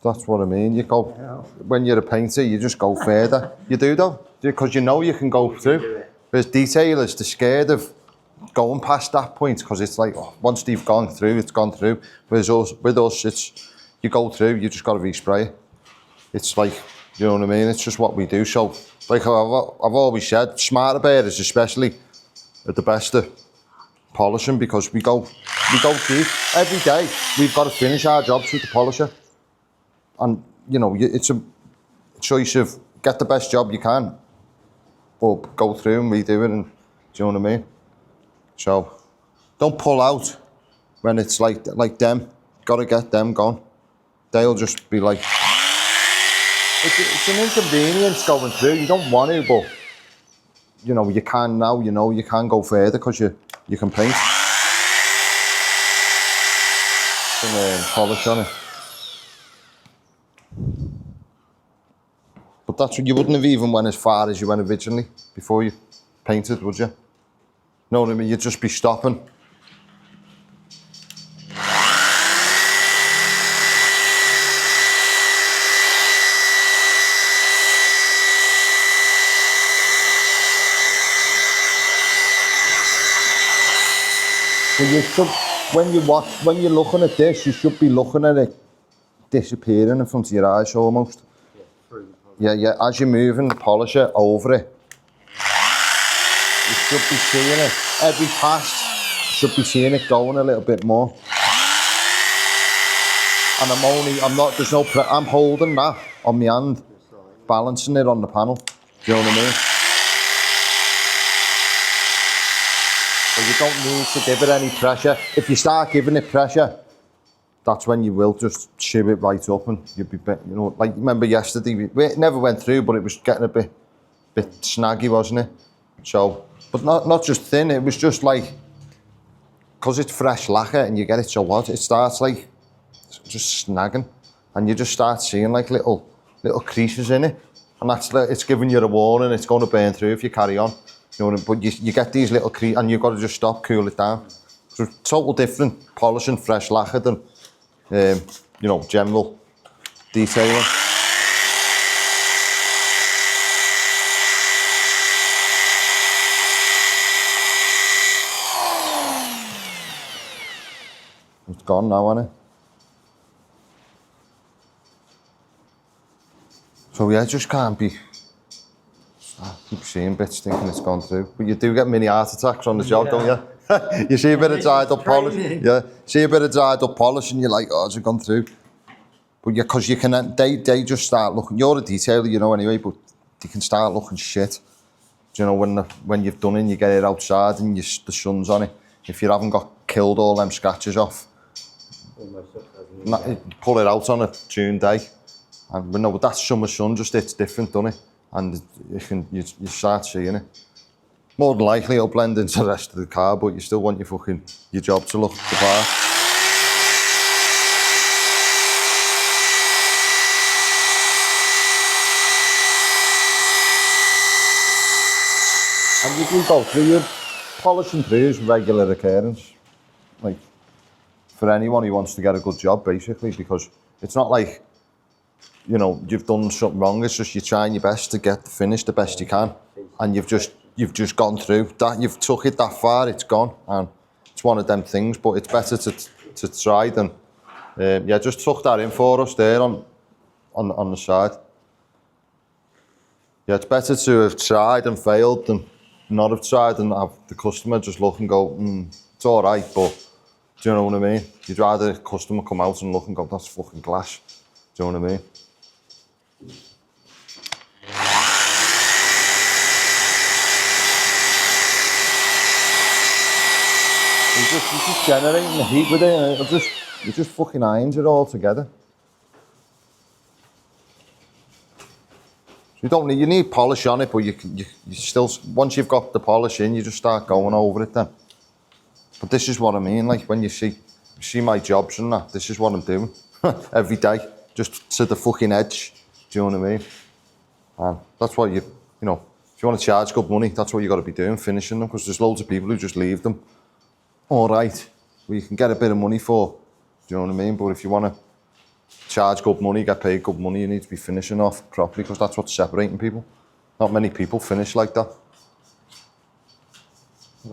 That's what I mean. You go, when you're a painter, you just go further. You do though, because you know you can go through. Whereas detailers, they're scared of going past that point because it's like, oh, once they've gone through, it's gone through. Whereas with us, it's, you go through, you just got to respray it. It's like, you know what I mean? It's just what we do. So, like I've always said, smarter bearers especially are the best at polishing because we go deep. Every day, we've got to finish our jobs with the polisher. And, you know, it's a choice of get the best job you can or go through and redo it, and do you know what I mean? So, don't pull out when it's like them. Got to get them gone. They'll just be like, it's an inconvenience going through. You don't want to, but, you know, you can now, you know, you can go further because you can paint. Some polish on it. But that's what you wouldn't have even went as far as you went originally before you painted, would you? Know what I mean? You'd just be stopping. So you should, when you're looking at this, you should be looking at it disappearing in front of your eyes almost. Yeah, as you're moving the polisher over it, you should be seeing it. Every pass, you should be seeing it going a little bit more. And I'm holding that on my hand, balancing it on the panel. Do you know what I mean? So you don't need to give it any pressure. If you start giving it pressure, that's when you will just shove it right up and you'll be, you know, like remember yesterday, it never went through, but it was getting a bit snaggy, wasn't it? So, but not just thin, it was just like, because it's fresh lacquer and you get it so hot, it starts like just snagging and you just start seeing like little creases in it, and it's giving you a warning, it's going to burn through if you carry on. You know, but you get these little creases and you've got to just stop, cool it down. So total different polishing fresh lacquer than you know, general detailing. It's gone now, isn't it? So yeah, just can't be. I keep seeing bits thinking it's gone through, but you do get mini heart attacks on the job, don't you? You see a bit of dried up polish, see a bit of dried up polish, and you're like, oh, has it gone through? But yeah, because you can, they just start looking. You're a detailer, you know, anyway, but they can start looking shit. Do you know, when you've done it, and you get it outside and the sun's on it. If you haven't got killed all them scratches off, pull it out on a June day, and no, but that's summer sun. Just it's different, doesn't it? And you start seeing it. More than likely it'll blend into the rest of the car, but you still want your job to look the part. And you can go through your polishing through is regular occurrence. Like, for anyone who wants to get a good job, basically, because it's not like, you know, you've done something wrong, it's just you're trying your best to get the finish the best you can, and you've just gone through that, you've took it that far, it's gone, and it's one of them things. But it's better to try than yeah, just tuck that in for us there on the side. Yeah, it's better to have tried and failed than not have tried and have the customer just look and go, it's all right, but do you know what I mean? You'd rather the customer come out and look and go, that's fucking glass. Do you know what I mean? You're just generating the heat with it, and it just fucking irons it all together. So you need polish on it, but you still, once you've got the polish in, you just start going over it then. But this is what I mean, like when you see my jobs and that, this is what I'm doing every day, just to the fucking edge. Do you know what I mean? And that's what you know, if you want to charge good money, that's what you got to be doing, finishing them, because there's loads of people who just leave them. All right, well, you can get a bit of money for, do you know what I mean? But if you want to charge good money, get paid good money. You need to be finishing off properly because that's what's separating people. Not many people finish like that.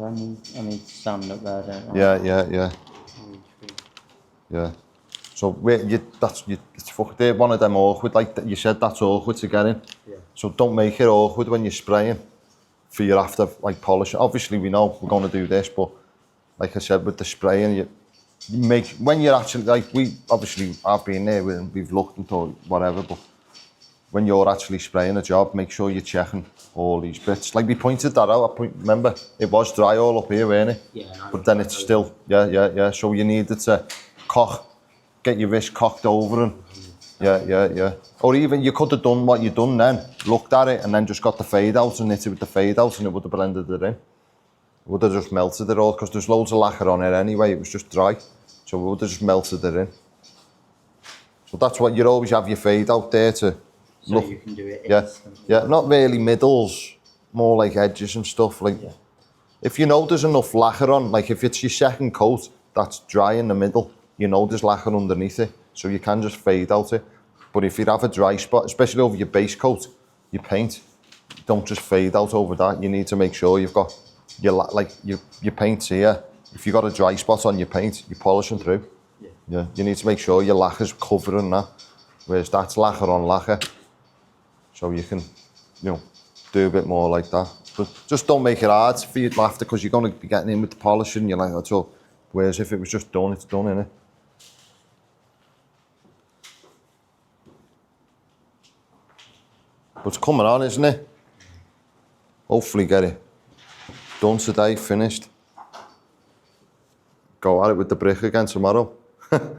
I need to stand up there, don't I? Yeah. So they're one of them awkward, like you said, that's awkward to get in. Yeah. So don't make it awkward when you're spraying for your after like polishing. Obviously we know we're going to do this, but like I said, with the spraying, you make, when you're actually, like I've been there and we've looked into whatever, but when you're actually spraying a job, make sure you're checking all these bits. Like we pointed that out, remember, it was dry all up here, weren't it? Yeah. But then it's still, yeah. So you needed to get your wrist cocked over and, yeah. Or even you could have done what you done then, looked at it and then just got the fade out and hit it with the fade out and it would have blended it in. It would have just melted it all because there's loads of lacquer on it anyway, it was just dry. So it would have just melted it in. So that's what, you always have your fade out there to So you can do it instantly. Yeah, not really middles, more like edges and stuff. Like, if you know there's enough lacquer on, like if it's your second coat that's dry in the middle, you know there's lacquer underneath it, so you can just fade out it. But if you have a dry spot, especially over your base coat, your paint, don't just fade out over that. You need to make sure you've got your paint's here. If you've got a dry spot on your paint, you're polishing through. Yeah. You need to make sure your lacquer's covering that, whereas that's lacquer on lacquer. So you can, do a bit more like that. But just don't make it hard for you after, because you're going to be getting in with the polishing and you're like, that's all. Whereas if it was just done, it's done, innit? But it's coming on, isn't it? Hopefully get it done today, finished. Go at it with the brick again tomorrow.